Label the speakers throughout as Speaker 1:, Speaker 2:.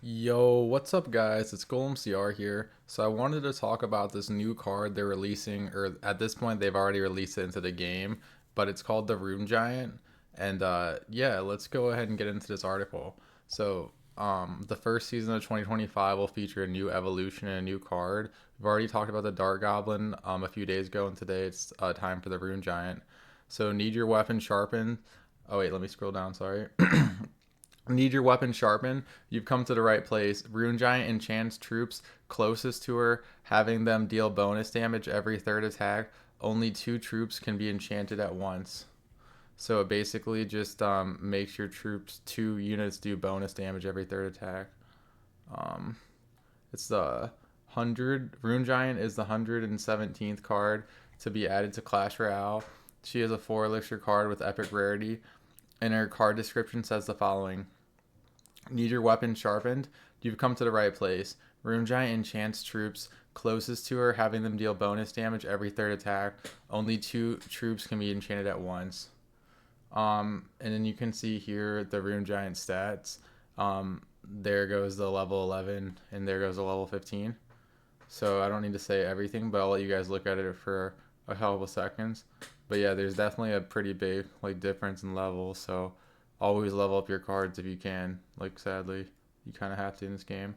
Speaker 1: Yo, what's up, guys? It's Golemmcr here. So I wanted to talk about this new card they're releasing, or at this point they've already released it into the game, but it's called the Rune Giant. And yeah, let's go ahead and get into this article. The first season of 2025 will feature a new evolution and a new card. We've already talked about the Dark Goblin a few days ago, and today it's time for the Rune Giant. So need your weapon sharpened. Oh wait, let me scroll down. Sorry. Need your weapon sharpened? You've come to the right place. Rune Giant enchants troops closest to her, having them deal bonus damage every third attack. Only two troops can be enchanted at once. So it basically just makes your troops 2 units do bonus damage every third attack. Um, it's the 100. Rune Giant is the 117th card to be added to Clash Royale. She is a 4 elixir card with epic rarity, and her card description says the following: Need your weapon sharpened? You've come to the right place. Rune Giant enchants troops closest to her, having them deal bonus damage every third attack. Only two troops can be enchanted at once. And then you can see here the Rune Giant stats. There goes the level 11, and there goes the level 15. So I don't need to say everything, but I'll let you guys look at it for a couple of seconds. But yeah, there's definitely a pretty big difference in levels. So always level up your cards if you can. Sadly, you kind of have to in this game.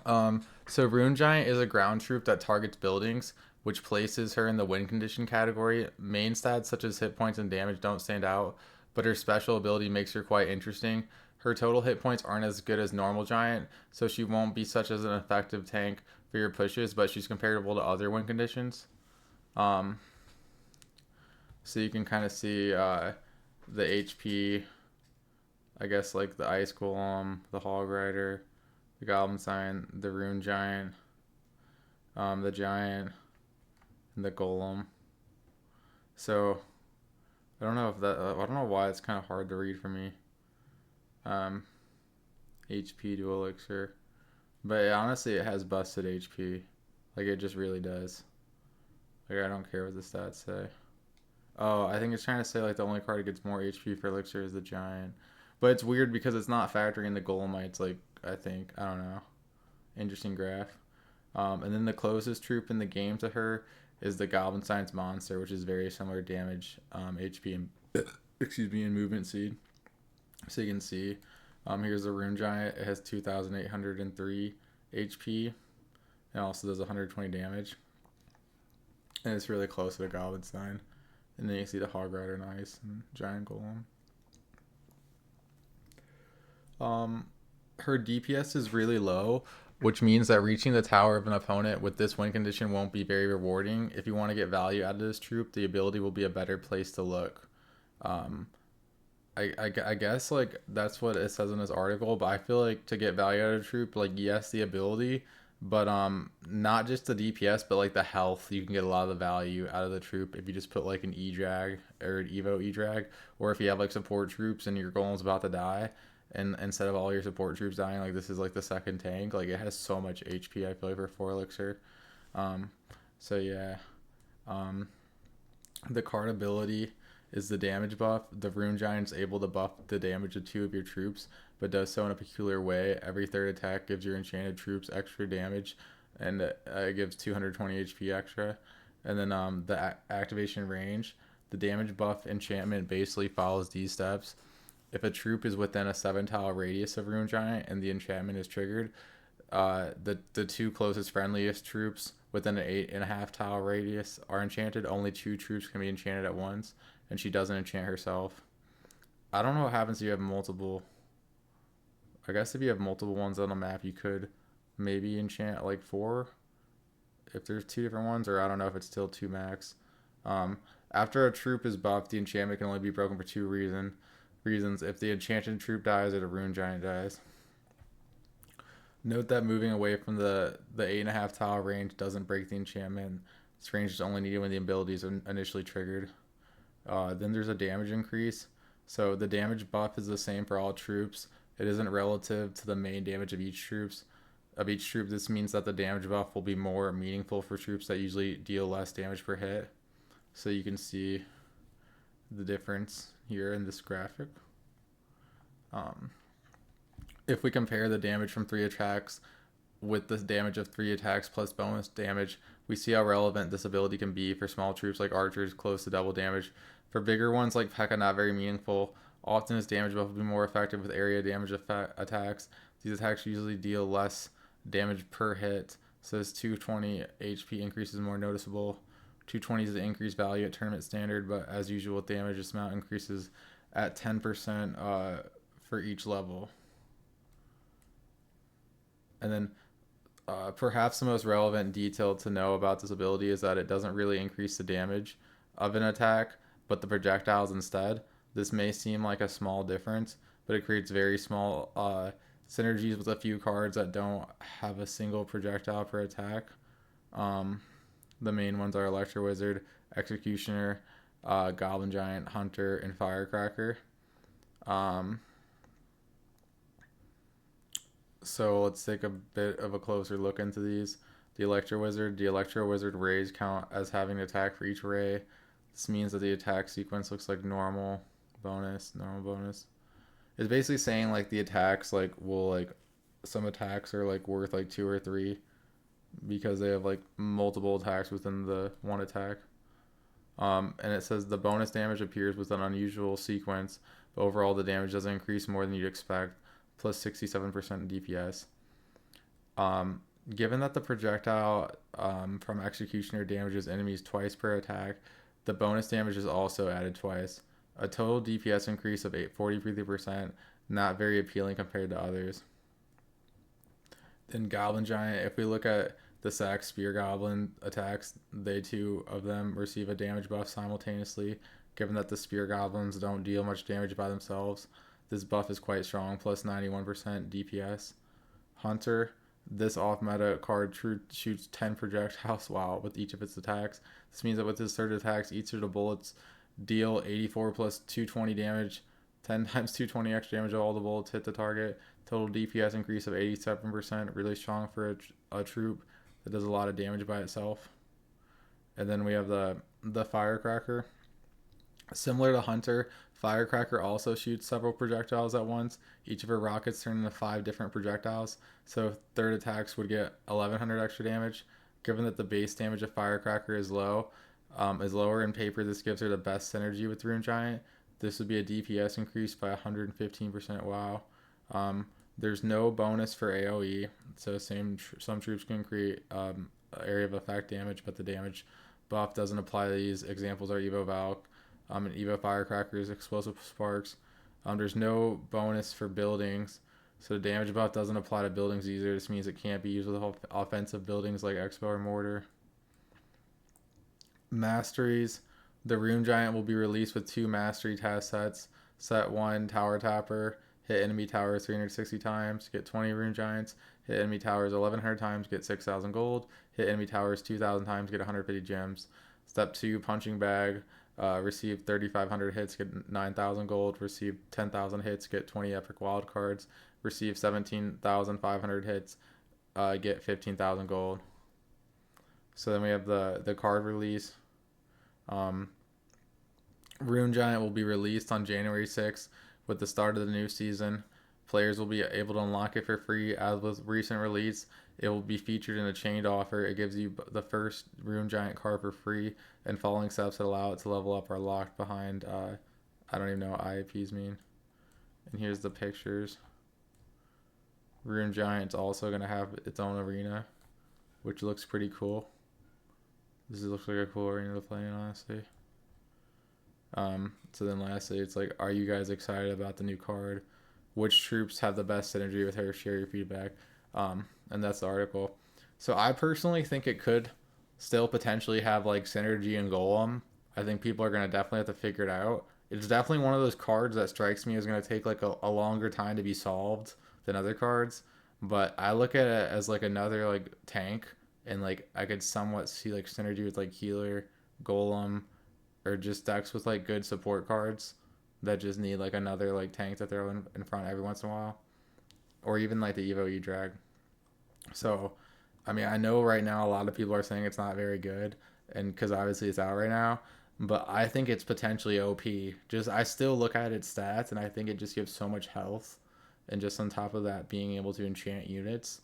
Speaker 1: So Rune Giant is a ground troop that targets buildings, which places her in the win condition category. Main stats such as hit points and damage don't stand out, but her special ability makes her quite interesting. Her total hit points aren't as good as normal Giant, so she won't be such as an effective tank for your pushes, but she's comparable to other win conditions. Um, so you can kind of see the HP, I guess, like the Ice Golem, the Hog Rider, the Goblin Sign, the Rune Giant, the Giant, and the Golem. So I don't know if that. I don't know why it's kind of hard to read for me. Um, HP to Elixir, but honestly, it has busted HP. Like it just really does. Like I don't care what the stats say. Oh, I think it's trying to say like the only card that gets more HP for Elixir is the Giant, but it's weird because it's not factoring in the Golemites. Like I think I don't know. Interesting graph. And then the closest troop in the game to her is the Goblin Science Monster, which is very similar damage, HP, and excuse me, and movement seed. So you can see, here's the Rune Giant. It has 2,803 HP, and also does 120 damage, and it's really close to the Goblin Sign. And then you see the Hog Rider, nice, and Giant Golem. Um, Her DPS is really low, which means that reaching the tower of an opponent with this win condition won't be very rewarding. If you want to get value out of this troop, the ability will be a better place to look. Um, I guess like that's what it says in this article, but I feel like to get value out of a troop, like yes, the ability, but not just the DPS, but like the health, you can get a lot of the value out of the troop if you just put like an E drag or an Evo E drag, or if you have like support troops and your golem's about to die, and instead of all your support troops dying, like this is like the second tank, like it has so much HP. I feel like for 4 elixir. Um, so yeah, um, the card ability is the damage buff. The Rune Giant is able to buff the damage of two of your troops, but does so in a peculiar way. Every third attack gives your enchanted troops extra damage, and it gives 220 HP extra. And then the activation range, the damage buff enchantment basically follows these steps. If a troop is within a 7 tile radius of Rune Giant and the enchantment is triggered, the two closest friendliest troops within an 8.5 tile radius are enchanted. Only two troops can be enchanted at once, and she doesn't enchant herself. I don't know what happens if you have multiple. I guess if you have multiple ones on a map, you could maybe enchant like four if there's two different ones, or I don't know if it's still two max. Um, After a troop is buffed, the enchantment can only be broken for two reasons: if the enchanted troop dies or the Rune Giant dies. Note that moving away from the 8.5 tile range doesn't break the enchantment. This range is only needed when the ability is initially triggered. Then there's a damage increase. So the damage buff is the same for all troops. It isn't relative to the main damage of each troops. Of each troop, this means that the damage buff will be more meaningful for troops that usually deal less damage per hit. So you can see the difference here in this graphic. Um, If we compare the damage from 3 attacks with the damage of 3 attacks plus bonus damage, we see how relevant this ability can be for small troops like archers, close to double damage. For bigger ones like P.E.K.K.A, not very meaningful. Often his damage buff will be more effective with area damage attacks. These attacks usually deal less damage per hit, so his 220 HP increase is more noticeable. 220 is the increased value at tournament standard, but as usual with damage, this amount increases at 10% for each level. And then perhaps the most relevant detail to know about this ability is that it doesn't really increase the damage of an attack, but the projectiles instead. This may seem like a small difference, but it creates very small synergies with a few cards that don't have a single projectile per attack. Um, the main ones are Electro Wizard, Executioner, Goblin Giant, Hunter, and Firecracker. Um, So let's take a bit of a closer look into these. The Electro Wizard rays count as having an attack for each ray. This means that the attack sequence looks like normal, bonus, normal, bonus. It's basically saying like the attacks like will like some attacks are like worth like 2 or 3 because they have like multiple attacks within the one attack. And it says the bonus damage appears with an unusual sequence, but overall the damage doesn't increase more than you'd expect, plus 67% DPS. Um, Given that the projectile from Executioner damages enemies twice per attack, the bonus damage is also added twice. A total DPS increase of 43%, not very appealing compared to others. Then Goblin Giant, if we look at the Sack Spear Goblin attacks, they two of them receive a damage buff simultaneously. Given that the Spear Goblins don't deal much damage by themselves, this buff is quite strong, plus 91% DPS. Hunter, this off-meta card shoots 10 projectiles wow with each of its attacks. This means that with his third attacks, each of the bullets deal 84 plus 220 damage, 10 times 220 extra damage of all the bullets hit the target. Total DPS increase of 87%, really strong for a troop that does a lot of damage by itself. And then we have the Firecracker. Similar to Hunter, Firecracker also shoots several projectiles at once. Each of her rockets turn into 5 different projectiles, so third attacks would get 1100 extra damage. Given that the base damage of Firecracker is lower in paper, this gives her the best synergy with Rune Giant. This would be a DPS increase by 115%. Wow. There's no bonus for AoE, so some troops can create area of effect damage, but the damage buff doesn't apply to these. Examples are Evo Valk, and Evo Firecrackers, Explosive Sparks. There's no bonus for buildings, so the damage buff doesn't apply to buildings either. This means it can't be used with offensive buildings like Expo or Mortar. Masteries. The Rune Giant will be released with 2 mastery task sets. Set 1, Tower Tapper. Hit enemy towers 360 times, get 20 Rune Giants. Hit enemy towers 1100 times, get 6,000 gold. Hit enemy towers 2,000 times, get 150 gems. Step 2, Punching Bag. Receive 3,500 hits, get 9,000 gold. Receive 10,000 hits, get 20 epic wild cards. Receive 17,500 hits, get 15,000 gold. So then we have the card release. Rune Giant will be released on January 6th with the start of the new season. Players will be able to unlock it for free. As with recent release, it will be featured in a chained offer. It gives you the first Rune Giant card for free, and following steps that allow it to level up are locked behind, I don't even know what IAPs mean. And here's the pictures. Rune Giant's also going to have its own arena, which looks pretty cool. This looks like a cool arena to play in, honestly. So then lastly, it's like, are you guys excited about the new card? Which troops have the best synergy with her? Share your feedback. And that's the article. So I personally think it could still potentially have like synergy and Golem. I think people are going to definitely have to figure it out. It's definitely one of those cards that strikes me as going to take like a longer time to be solved than other cards. But I look at it as like another like tank, and like I could somewhat see like synergy with like healer, Golem, or just decks with like good support cards that just need like another like tank to throw in front every once in a while, or even like the Evo E drag. So, I mean, I know right now a lot of people are saying it's not very good, and because obviously it's out right now, but I think it's potentially OP. Just I still look at its stats, and I think it just gives so much health and just on top of that, being able to enchant units,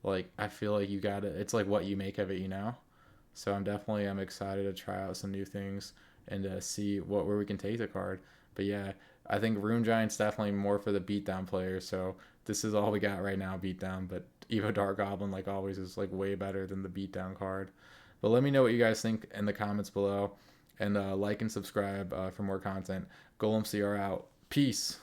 Speaker 1: like I feel like you gotta. It's like what you make of it, you know. So I'm excited to try out some new things and see where we can take the card. But yeah, I think Rune Giant's definitely more for the beatdown players. So this is all we got right now, beatdown. But Evo Dark Goblin, like always, is like way better than the beatdown card. But let me know what you guys think in the comments below, and like and subscribe for more content. Golemmcr out. Peace.